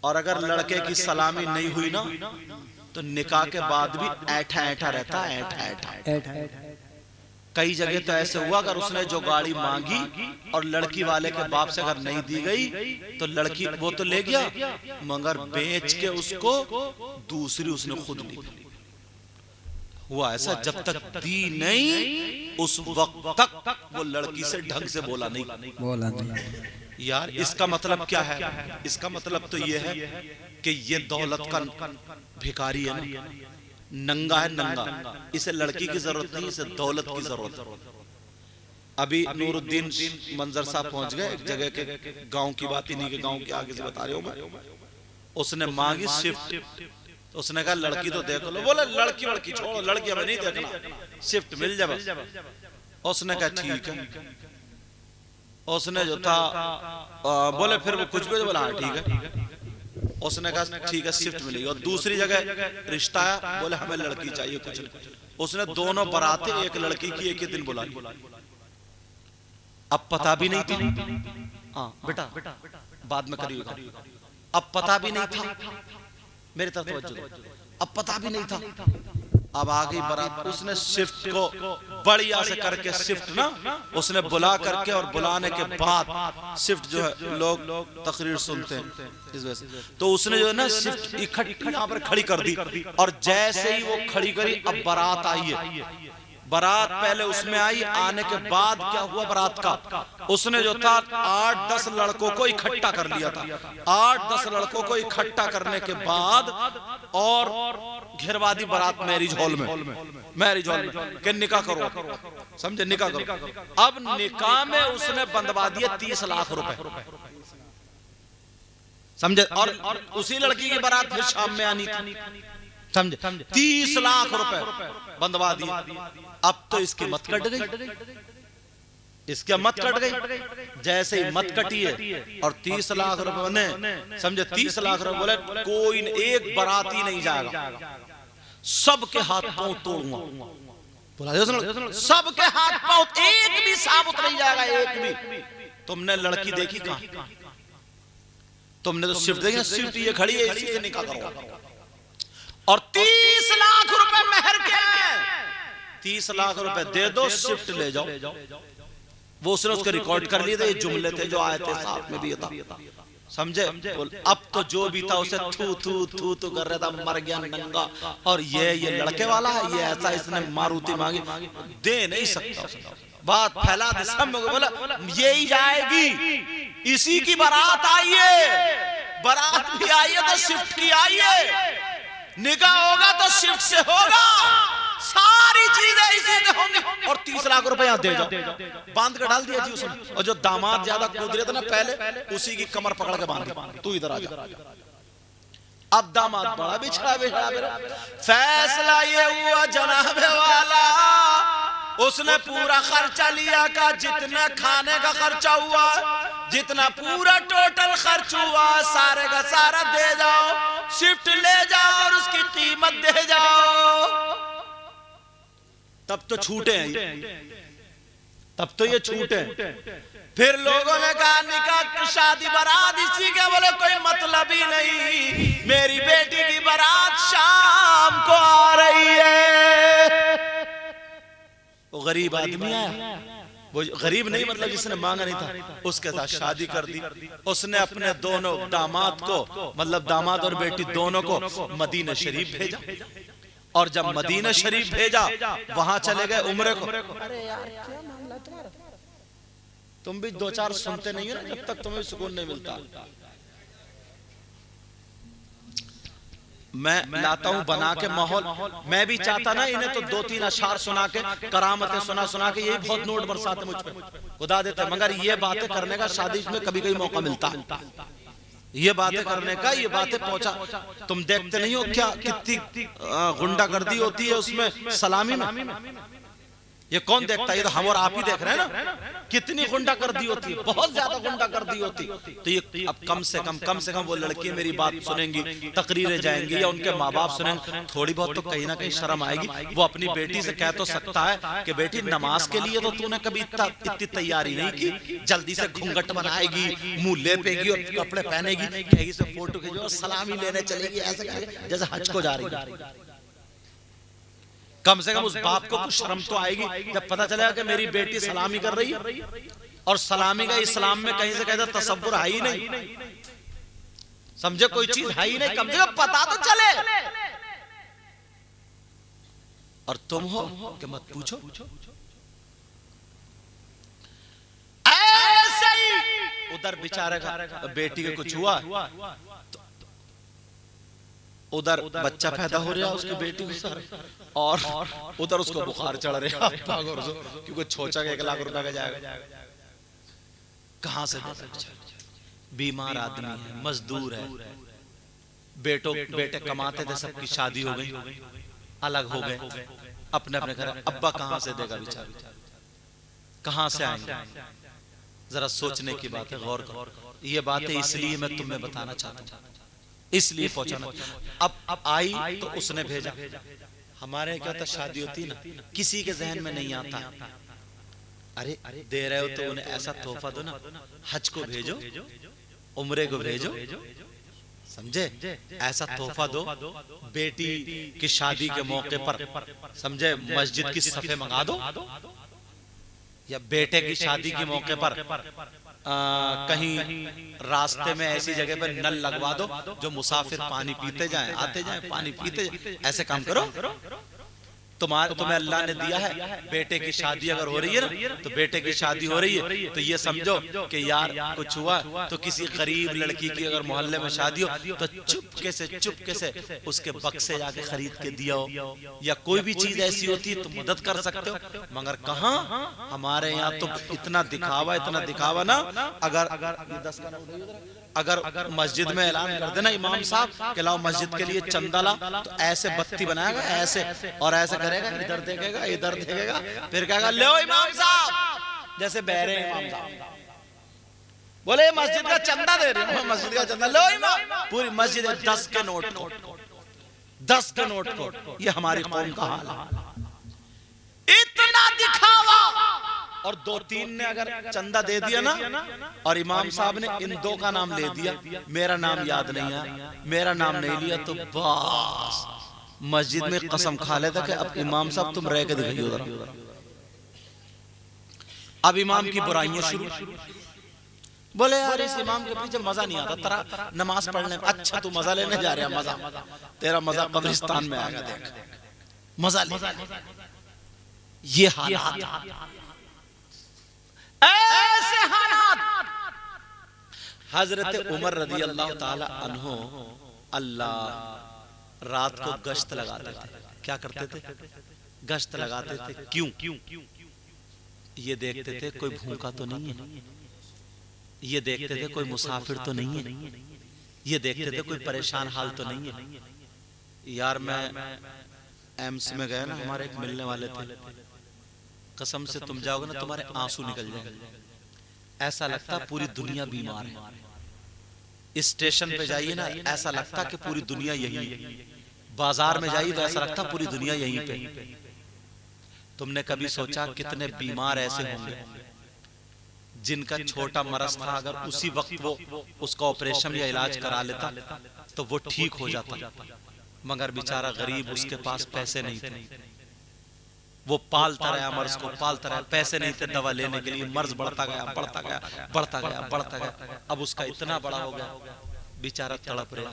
और अगर लड़के की सलामी नहीं हुई ना तो निकाह के बाद भी ऐठा ऐठा रहता है, ऐठा ऐठा। कई जगह तो ऐसे हुआ, अगर उसने जो गाड़ी मांगी और लड़की वाले के बाप से अगर नहीं दी गई तो लड़की वो तो ले गया, मगर बेच के उसको दूसरी उसने खुद ली। हुआ ऐसा, जब तक दी नहीं उस वक्त तक वो लड़की से ढंग से बोला नहीं। यार इसका मतलब क्या है? इसका मतलब तो ये है कि ये दौलत का भिखारी है ना, नंगा है, नंगा। इसे लड़की की जरूरत नहीं, इसे दौलत की जरूरत है। अभी नूरुद्दीन मंजर साहब पहुंच गए एक जगह के, गांव की बात, इन्हीं के गांव के आगे से बता रहे हो मैं। उसने मांगी शिफ्ट, तो उसने कहा लड़की तो देख लो। बोले लड़की वड़की छोड़ो, लड़की हमें नहीं देखना, शिफ्ट मिल जाए। उसने कहा ठीक है। उसने जो था बोले फिर वो कुछ भी बोला हाँ ठीक है। उसने कहा ठीक है शिफ्ट मिलेगी। और दूसरी जगह रिश्ता आया, बोले हमें लड़की चाहिए कुछ। उसने दोनों बराते एक लड़की की एक ही दिन बुलाई। अब पता भी नहीं था, हाँ बेटा बाद में करिएगा। अब पता भी नहीं था, मेरी तरफ तवज्जो, अब पता भी नहीं था। अब आ गई बारात, उसने शिफ्ट को बढ़िया से करके शिफ्ट ना उसने बुला करके, और बुलाने के बाद शिफ्ट जो है लोग तकरीर सुनते हैं इस वजह से, तो उसने जो है ना शिफ्ट इकट्ठी यहाँ पर खड़ी कर दी। और जैसे ही वो खड़ी करी, अब बारात आई है। बारात पहले उसमें आई, आने के बाद क्या हुआ बारात का, उसने जो था 8-10 लड़कों को इकट्ठा कर लिया था। 8-10 लड़कों को इकट्ठा करने के बाद और घेरवा दी बारात मैरिज हॉल में, मैरिज हॉल में कि निकाह करो, समझे, निकाह करो। अब निकाह में उसने बंधवा दिया 30 लाख रुपए, समझे। और उसी लड़की की बारात फिर शाम में आनी थी, समझे। 30 लाख रुपए बंधवा दिए। अब तो इसकी मत कट गई, इसकी मत कट गई। जैसे ही मत कटी है और 30 लाख रुपए बने, समझे, 30 लाख रुपए बोले कोई एक बाराती नहीं जाएगा, सबके हाथ पांव तोड़ूंगा। बोला सबके हाथ पांव, एक भी साबुत नहीं जाएगा, एक भी। तुमने लड़की देखी कहां? तुमने तो शिफ्ट देखी, शिफ्ट ये खड़ी है, इसी से निकाह करो। और 30 लाख रुपए मेहर के, 30 लाख रुपए दे दो, शिफ्ट ले जाओ। वो उसने उसको रिकॉर्ड कर लिए थे, ये जुमले थे जो आए थे, साथ में भी था, समझे। अब तो जो भी था उसे थू थू थू थू कर रहा था, मर गया नंगा। और ये लड़के वाला है, ये ऐसा, इसने मारुति मांगी, दे नहीं सकता। बात फैला दे सब, बोला यही जाएगी, इसी की बारात आई है, बारात भी आई है तो शिफ्ट की आई है, निकाह होगा तो शिफ्ट से होगा, सारी चीजें इसी से होंगी। और 30 लाख रुपए यहाँ दे जाओ, बांध कर डाल दिया जी उसने। और जो दामाद ज्यादा कूद रहे थे ना पहले, उसी की कमर पकड़ के बांध, तू इधर आ जा। अब दामाद बड़ा बिछड़ा बिछड़ा, फैसला ये हुआ जनाबे वाला, उसने पूरा खर्चा लिया का, जितना खाने का खर्चा हुआ, जितना पूरा टोटल खर्च हुआ, सारे का सारा दे जाओ, शिफ्ट ले जाओ और उसकी कीमत दे जाओ। तब तो छूटे हैं, तब तो ये छूटे। फिर लोगों ने कहा निकाह शादी बारात इसी के, बोले कोई मतलब ही नहीं, मेरी बेटी की बारात शाम को आ रही है। वो गरीब आदमी आया, वो गरीब नहीं मतलब जिसने मांगा नहीं था, उसके साथ शादी कर दी। उसने अपने दोनों दामाद को, मतलब दामाद और बेटी दोनों को मदीना शरीफ भेजा। और जब मदीना शरीफ भेजा, वहां चले गए उम्रे को। अरे यार क्या मामला तुम्हारा, तुम भी 2-4 सुनते नहीं हो ना, जब तक तुम्हें सुकून नहीं मिलता। मैं लाता हूं बना के माहौल, मैं भी चाहता ना इन्हें तो 2-3 अशार सुना के, करामतें सुना के यही बहुत नोट बरसाते मुझ पे, खुदा देते। मगर ये बातें करने का शादी में कभी कभी मौका मिलता है, ये बातें करने का, ये बातें पहुंचा। तुम देखते नहीं हो क्या कितनी गुंडागर्दी होती है उसमें, सलामी में। ये कौन देखता है? ये तो हम और आप ही देख रहे हैं ना। कितनी गुंडागर्दी होती है, बहुत ज्यादा गुंडागर्दी होती। तो ये अब कम से कम वो लड़की मेरी बात सुनेंगी, तकरीरें जाएंगी या उनके माँ बाप सुनेंगे, थोड़ी बहुत तो कहीं ना कहीं शर्म आएगी। वो अपनी बेटी से कह तो सकता है कि बेटी नमाज के लिए तो तूने कभी इतनी तैयारी नहीं की, जल्दी से घूंघट बनाएगी, मुंह लेपेगी और कपड़े पहनेगी, कहीं से फोटो खींचो और सलामी लेने चलेगी ऐसे जैसे हज को जा रही है। कम से कम उस बाप को कुछ शर्म तो आएगी जब पता चलेगा कि मेरी बेटी सलामी कर रही है। और सलामी का इस्लाम में कहीं से कहता तसव्वुर है ही नहीं, समझे, कोई चीज है ही नहीं, कम से कम पता तो चले। और तुम हो कि मत पूछो। ऐसे ही उधर बेचारे का बेटी के कुछ हुआ, उधर बच्चा पैदा हो रहा है उसकी बेटी के सर, और उधर उसको बुखार चढ़ रहा है क्योंकि छोचा के 1 लाख रुपए का जाएगा। कहां से बीमार आदमी है, मजदूर है, बेटे कमाते थे, सबकी शादी हो गई, अलग हो गए, अपने अपने घर। अब्बा कहां से देगा बेचारा, कहां से आएंगे? जरा सोचने की बात है, गौर करो। ये बातें इसलिए मैं तुम्हें बताना चाहता हूं, इसलिए पहुंचाना। अब आई तो उसने भेजा। हमारे क्या होता, शादी होती है ना, किसी के जहन में नहीं आता, अरे दे रहे हो तो उन्हें ऐसा तोहफा दो ना, हज को भेजो, उम्रे को भेजो, समझे, ऐसा तोहफा दो, बेटी की शादी के मौके पर, समझे, मस्जिद की सफे मंगा दो, या बेटे की शादी के मौके पर कहीं रास्ते में ऐसी जगह पर नल लगवा दो जो मुसाफिर पानी पीते जाएं, आते जाएं, पानी पीते जाएं। ऐसे काम करो। तुम्हें अल्लाह ने दिया है, बेटे की शादी अगर हो रही है ना, तो बेटे की शादी हो रही है तो ये समझो कि यार कुछ हुआ तो किसी गरीब लड़की की अगर मोहल्ले में शादी हो तो चुपके से उसके बक्से जाके खरीद के दिया हो, या कोई भी चीज ऐसी होती है तो मदद कर सकते हो। मगर कहाँ हमारे यहाँ तो इतना दिखावा ना। अगर मस्जिद में ऐलान कर देना इमाम साहब के लाओ मस्जिद के लिए चंदा ला, तो ऐसे बत्ती बनाएगा ऐसे और ऐसे करेगा, इधर देखेगा, फिर कहेगा लो इमाम साहब, जैसे बहरे इमाम साहब बोले मस्जिद का चंदा दे रहे हो, मस्जिद का चंदा लो इमाम, पूरी मस्जिद 10 के नोट को। ये हमारी कौम का हाल है, इतना दिखावा। और 2-3 ने अगर चंदा दे दिया ना, और इमाम साहब ने इन 2 का नाम ले दिया, मेरा नाम याद नहीं आया, मेरा नाम नहीं लिया, तो बस मस्जिद में कसम खा लेता कि अब इमाम साहब तुम रह के दिखाइए उधर। अब इमाम की बुराइयां शुरू। बोले यार इस इमाम के पीछे मजा नहीं आता, तेरा नमाज पढ़ने में। अच्छा तू मजा लेने जा रहा है, मजा तेरा मजा कब्रिस्तान में आएगा, देख मजा ले। ये हालात, ऐसे हालात। हजरत उमर रज़ी अल्लाह ताला अन्हो अल्लाह रात को गश्त लगाते थे। क्या करते थे? गश्त लगाते थे। क्यों? ये देखते थे कोई भूखा तो नहीं है, ये देखते थे कोई मुसाफिर तो नहीं है, ये देखते थे कोई परेशान हाल तो नहीं है। यार मैं एम्स में गया ना, हमारे एक मिलने वाले थे, कसम से तुम जाओगे ना तुम्हारे आंसू निकल जाएंगे, ऐसा लगता पूरी दुनिया बीमार है। स्टेशन पे जाइए ना, ऐसा लगता कि पूरी दुनिया यही है। बाजार में जाइए तो ऐसा लगता पूरी दुनिया यहीं पे। तुमने कभी सोचा कितने बीमार ऐसे होंगे जिनका छोटा मरज था, अगर उसी वक्त वो उसका ऑपरेशन या इलाज करा लेता तो वो ठीक हो जाता, मगर बेचारा गरीब, उसके पास पैसे नहीं थे, वो पालता रहा मर्ज को, पालता रहा, पैसे नहीं थे दवा लेने के लिए, मर्ज बढ़ता गया। अब उसका इतना बड़ा हो गया, बेचारा तड़प रहा।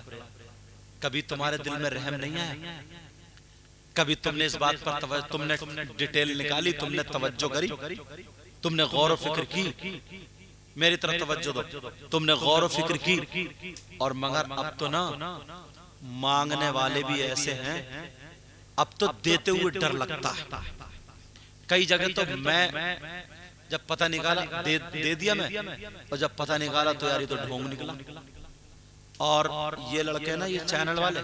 कभी तुम्हारे दिल में रहम नहीं आया? कभी तुमने इस बात पर तुमने डिटेल निकाली, तुमने तवज्जो करी, तुमने गौर व फिक्र की? मेरी तरफ तवज्जो दो, तुमने गौर व फिक्र की? और मगर अब तो ना मांगने वाले भी ऐसे हैं, अब तो देते हुए डर लगता है। कई जगह तो मैं जब पता निकाला दे दिया मैं, और जब पता निकाला तो यार ये तो ढोंग निकला। और ये लड़के ना, ये चैनल वाले,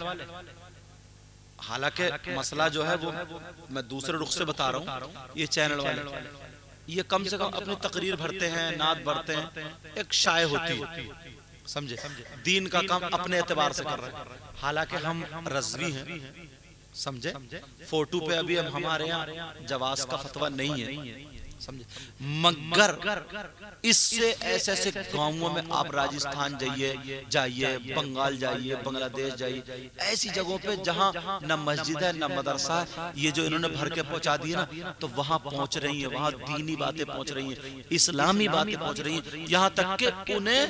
हालांकि मसला जो है वो मैं दूसरे रुख से बता रहा हूँ। ये चैनल वाले ये कम से कम अपनी तकरीर भरते हैं, नात भरते हैं, एक शाय होती है, समझे, दीन का काम अपने एतबार से कर रहे हैं। हालांकि हम रज़वी हैं, समझे, फोटो पे अभी हम हमारे यहाँ जवाज का फतवा नहीं है, समझे, मगर इससे ऐसे ऐसे गांवों में आप राजस्थान जाइए, बंगाल जाइए, बांग्लादेश जाइए, ऐसी जगहों पे जहां न मस्जिद है न मदरसा है, ये जो इन्होंने भर के पहुंचा दिए ना, तो वहां पहुंच रही है, वहां दीनी बातें पहुंच रही हैं, इस्लामी बातें पहुंच रही हैं, यहाँ तक कि उन्हें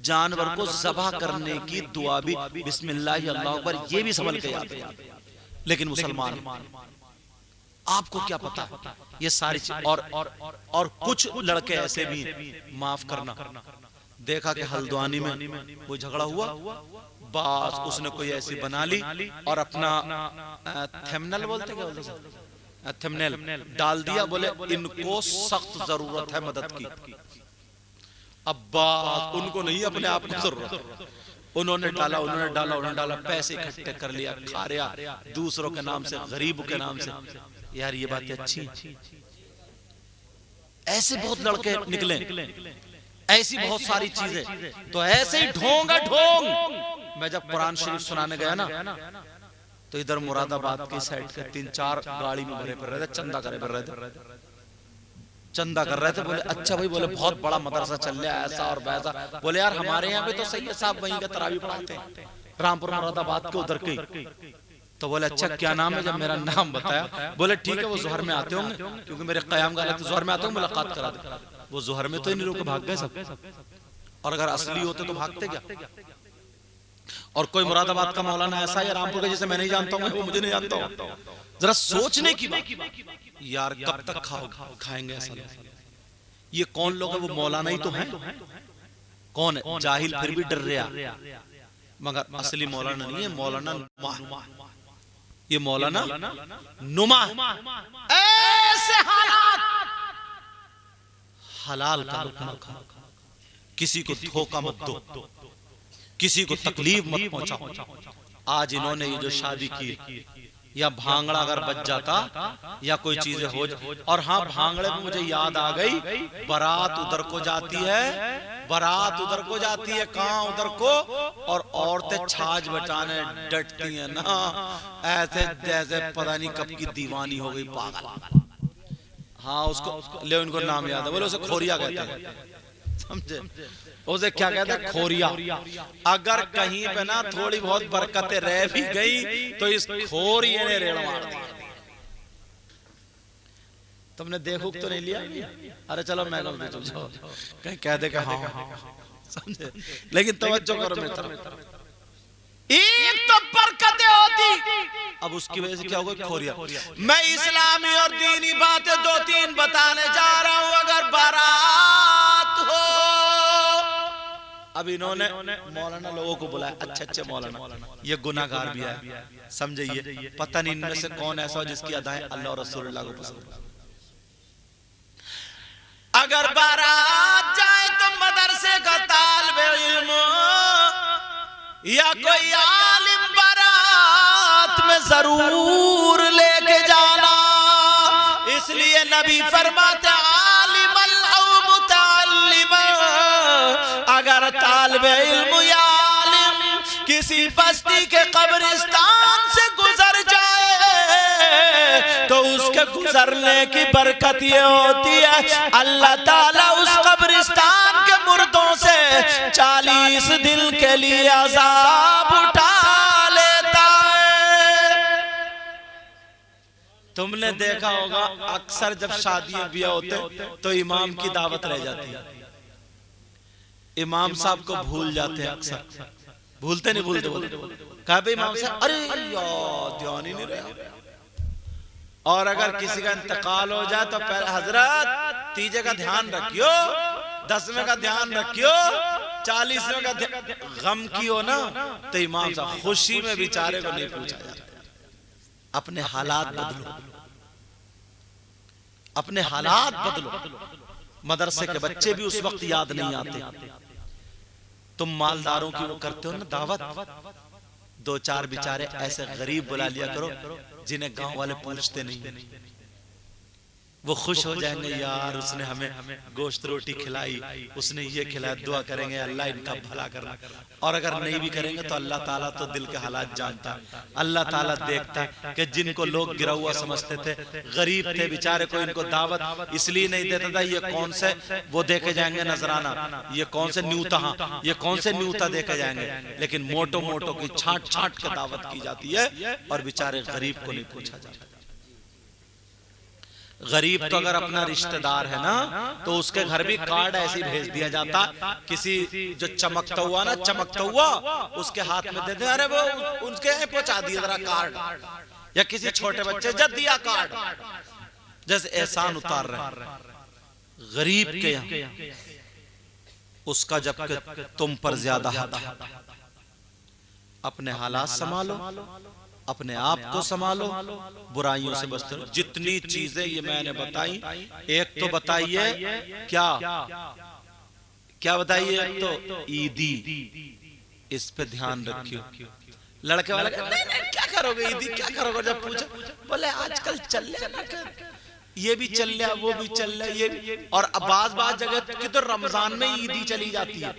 जानवर को ज़बह करने की दुआ भी बिस्मिल्लाह अल्लाहु अकबर ये भी समझ के आते हैं। लेकिन मुसलमान आपको क्या पता ये सारी चीज। और कुछ लड़के ऐसे भी माफ करना, देखा कि हल्द्वानी में वो झगड़ा हुआ, बस उसने कोई ऐसी बना ली और अपना थंबनेल बोलते क्या बोलते हैं, थंबनेल डाल दिया, बोले इनको सख्त जरूरत है मदद की। अब बात उनको नहीं, अपने आप को जरूरत, उन्होंने डाला, पैसे इकट्ठे कर लिया, खा रहा दूसरों के नाम से, गरीब के नाम से। यार ये बातें अच्छी, ऐसे बहुत लड़के निकले, ऐसी बहुत सारी चीजें, तो ऐसे ही ढोंग। मैं जब कुरान शरीफ सुनाने गया ना, तो इधर मुरादाबाद की साइड के 3-4 गाड़ी में भरे पर रहे थे, चंदा करे पर रहे थे, चंदा कर रहे थे। बोले अच्छा भाई, बोले बहुत बड़ा मदरसा चल रहा है, ऐसा और वैसा। बोले यार हमारे यहाँ पे तो सही है साहब, वहीं का तरावी पढ़ाते हैं, रामपुर मुरादाबाद के उधर के। तो बोले अच्छा क्या नाम है? जब मेरा नाम बताया, बोले ठीक है वो जोहर में आते होंगे, क्योंकि मेरे क़याम गाले तो जोहर में आते होंगे, मुलाकात करा दे। वो जोहर में तो इन लोग भाग गए सब, और अगर असली होते तो भागते क्या? और कोई मुरादाबाद का मौलाना ऐसा है रामपुर का जिसे मैं नहीं जानता हूँ, वो मुझे नहीं जानता हूँ। जरा सोचने की बात यार, कब तक खाएंगे ऐसा? ये कौन लोग है? वो मौलाना ही तो है। कौन है? जाहिल फिर भी डर रहा, मगर असली मौलाना नहीं है, मौलाना नुमा। ये मौलाना नुमा। ऐसे हालात, हलाल का लुत्फ खाओ, किसी को धोखा मत दो, किसी को तकलीफ मत पहुंचाओ। आज इन्होंने ये जो शादी की, या भांगड़ा अगर बच जाता या कोई चीजें हो, और हाँ भांगड़े में मुझे याद आ गई, बारात उधर को जाती है, बारात उधर को जाती है, कहाँ उधर को, और औरतें छाछ बचाने डटती हैं ना, ऐसे जैसे पता नहीं कब की दीवानी हो गई, पागल। हाँ उसको ले, उनको नाम याद है, बोले उसे खोरिया कहते हैं, समझे? उसे क्या कहते हैं? खोरिया। अगर कहीं पे ना थोड़ी बहुत बरकतें रह भी गई तो इस खोरिये ने रेड़ मार दी। तुमने देखो तो नहीं लिया? अरे चलो मैं चल जाओ, कहीं कह दे हाँ, समझे? लेकिन तवज्जो करो मेरी तरफ, एक तो बरकतें होती, अब उसकी वजह से क्या होगा? खोरिया। मैं इस्लामी और दीनी बातें 2-3 बताने जा रहा हूं। अगर बारात हो, अब इन्होंने मौलाना लोगों को बुलाया, अच्छे मौलाना, ये गुनाहगार भी है, समझिए, पता नहीं इनमें से कौन ऐसा हो जिसकी अदाएं अल्लाह और रसूलुल्लाह को पसंद। अगर बारात जाए तो मदरसे का तालिबे इल्म या कोई आलिम बारात में जरूर लेके जाना। इसलिए नबी फरमाते आलिमन औ मुतअल्लिमन, अगर तालिबे इल्म या आलिम किसी बस्ती के कब्रिस्तान से गुजर जाए तो उसके गुजरने की बरकत ये होती है, अल्लाह ताला उस कब्रिस्तान के मुर्दों से 40 दिन के लिए अजाब उठा लेता है। तुमने देखा होगा अक्सर जब शादियां ब्याह होते तो इमाम की दावत रह जाती है, इमाम साहब को भूल जाते हैं, अक्सर भूलते नहीं, भूलते कहा भाई इमाम साहब, अरे यार ध्यान ही नहीं रहा। और अगर किसी का इंतकाल हो जाए तो पहले हजरत 30 का ध्यान रखियो, 10वें का ध्यान रखियो, 40वें का गम की हो ना, तो इमाम साहब खुशी में बेचारे को नहीं पूछा जाता। अपने हालात बदलो, अपने हालात बदलो। मदरसे के बच्चे भी उस वक्त याद नहीं आते। तुम मालदारों की वो करते हो ना दावत, दो चार बेचारे ऐसे गरीब बुला लिया करो जिन्हें गांव वाले पूछते नहीं, वो खुश हो जाएंगे, यार उसने हमें गोश्त रोटी खिलाई, उसने ये खिलाया, दुआ करेंगे अल्लाह इनका भला करना। और अगर नहीं भी करेंगे तो अल्लाह ताला तो दिल के हालात जानता है, अल्लाह ताला देखता है कि जिनको लोग गिरा हुआ समझते थे, गरीब थे बेचारे, को इनको दावत इसलिए नहीं देता था, ये कौन से वो देके जाएंगे नजराना, ये कौन से न्यूता, ये कौन से न्यूता देके जाएंगे, लेकिन मोटो मोटो की छांट छांट के दावत की जाती है और बेचारे गरीब को नहीं पूछा जाता। गरीब तो अगर अपना रिश्तेदार है ना तो उसके घर भी कार्ड ऐसे भेज दिया जाता, किसी जो चमकता हुआ ना, चमकता हुआ उसके हाथ में दे दे, अरे वो उनके यहाँ पहुंचा दिया जरा कार्ड, या किसी छोटे बच्चे जब दिया कार्ड, जैसे एहसान उतार रहे गरीब के यहाँ, उसका जबकि तुम पर ज्यादा हक है। अपने हालात संभालो, अपने आप को संभालो, बुराइयों से बचते रहो। जितनी चीजें ये मैंने बताई, एक तो बताइए क्या क्या बताइए, एक तो ईदी, इस पे ध्यान रखियो। लड़के वाले नहीं नहीं क्या करोगे ईदी, क्या करोगे, जब पूछो बोले आजकल चल रहा, ये भी चल रहा, वो भी चल रहा, ये भी। और बाज जगह की तो रमजान में ईदी चली जाती है,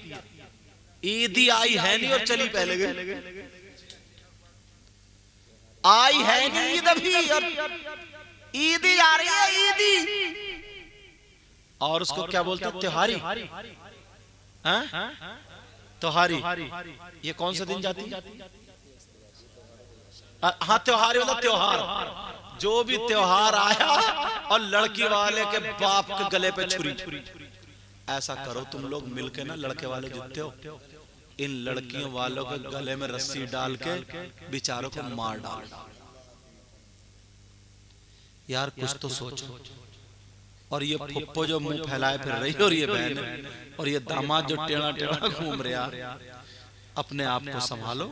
ईदी आई है नहीं और चली पहले गई, आई है नहीं ईद अभी और ईदी आ रही है, ईदी। और उसको क्या बोलते हैं, त्योहारी, त्योहारी, ये कौन से दिन जाती है? हाँ त्योहारी मतलब त्योहार, जो भी त्योहार आया और लड़की वाले के बाप के गले पे छुरी। ऐसा करो तुम लोग मिलके ना, लड़के वाले जितते हो, इन लड़कियों वालों के गले में रस्सी डाल के बेचारों को मार डाल। यार कुछ तो सोचो। और ये फुप्पो जो मुंह फैलाए फिर रही, और ये बहन, और ये दामाद जो टेढ़ा टेढ़ा घूम रहा, अपने आप को संभालो,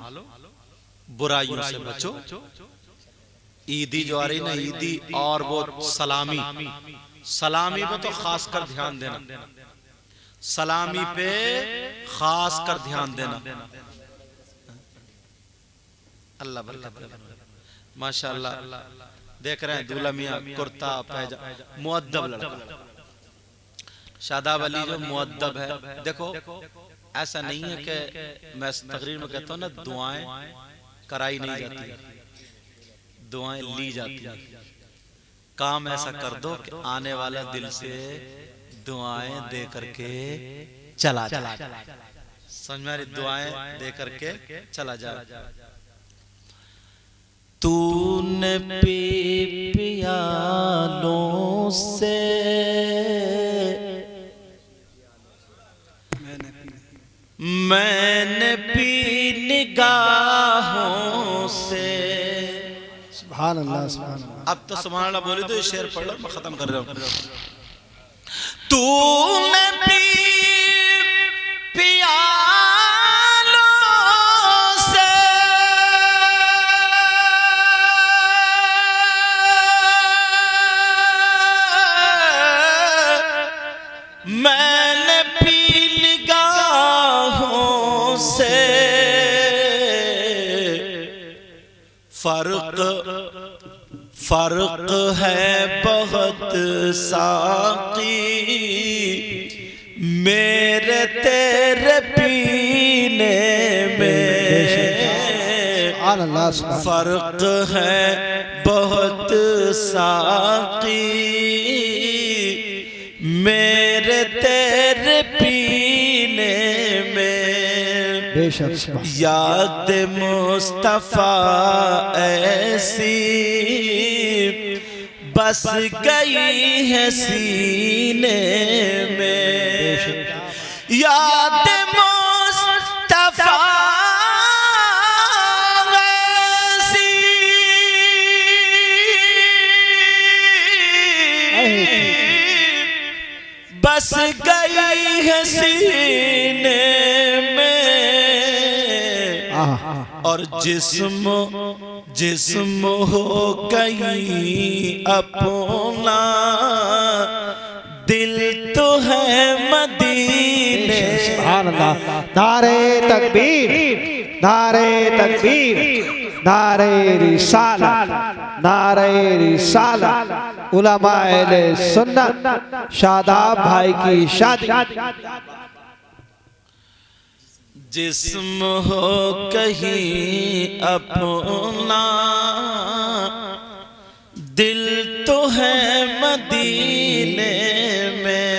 बुराइयों से बचो। ईदी जो आ रही ना, ईदी और वो सलामी, सलामी पे तो खास कर ध्यान देना, सलामी पे खास कर ध्यान देना। अल्लाह बरकत, माशाअल्लाह। देख रहे हैं दूल्हा मियां कुर्ता पैजामा, मुअद्दब लड़का, शादाब अली जो मुअद्दब है। देखो ऐसा नहीं है कि मैं तकरीर में कहता हूँ ना, दुआएं कराई नहीं जाती, दुआएं ली जाती है। काम ऐसा कर दो कि आने वाला दिल से दुआएं दे करके चला जाए, समझ में आ रही, दुआएं दे करके चला जाए। तूने पी पियालों से, मैंने पी निगाहों से। सुभान अल्लाह, सुभान अल्लाह। अब तो सुभान अल्लाह बोली तो शेर पढ़ लो, मैं खत्म कर रहा हूं। तूने पी पियालों से, मैंने पी निगाहों से। फर्क है बहुत साकी मेरे तेरे पीने में, फर्क है बहुत साकी मेरे तेरे पीने में। बेशक याद मुस्तफा ऐसी बस गई है सीने में, याद मुस्तफा ऐसी बस गई है सीने में। और जिस्म हो गई अपना, दिल तो है मदीने। सुभान अल्लाह, नारे तकबीर, नारे तकबीर, नारे रिसालत, नारे रिसालत। उलमा अहले सुन्नत शादाब भाई की शादी। जिस्म हो कहीं अपना, दिल तो है मदीने में,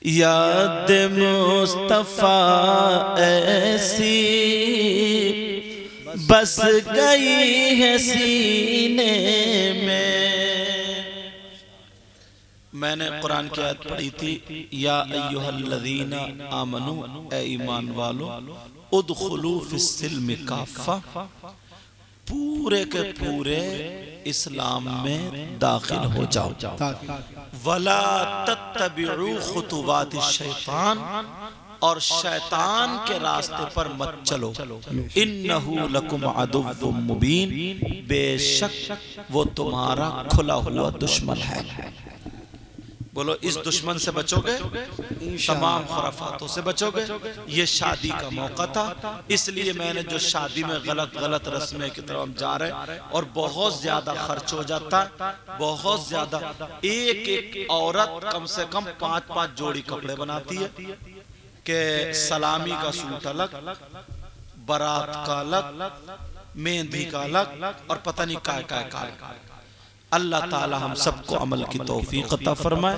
याद मुस्तफा ऐसी बस गई है सीने में। मैंने कुरान की आयत पढ़ी थी, या अय्युहल्लज़ीना आमनू, ए ईमान वालो, उदखुलू फिस्सिल्मि काफ़ा, पूरे के पूरे इस्लाम में दाखिल हो जाओ। वला तत्तबिउ खुतुवाति शैतान, और शैतान के रास्ते पर मत चलो। इन्नहु लकुम अदुव्वुम मुबीन, बेशक वो तुम्हारा खुला हुआ दुश्मन है। बोलो, इस दुश्मन से बचोगे, तमाम खुराफातों से बचोगे। ये शादी का मौका था, इसलिए मैंने जो शादी में गलत गलत रस्में की तरफ हम जा रहे हैं, और बहुत ज्यादा खर्च हो जाता है, बहुत ज्यादा। एक एक औरत कम से कम 5-5 जोड़ी कपड़े बनाती है, कि सलामी का सूट अलग, बारात का अलग, मेहंदी का अलग, और पता नहीं काय काय का। अल्लाह ताला हम सबको अमल की तौफीक अता फरमाए।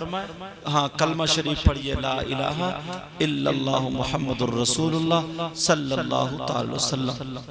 हाँ, कलमा शरीफ पढ़िए, ला इलाहा इल्लल्लाहु मुहम्मदुर रसूलुल्लाह सल्लल्लाहु अलैहि वसल्लम।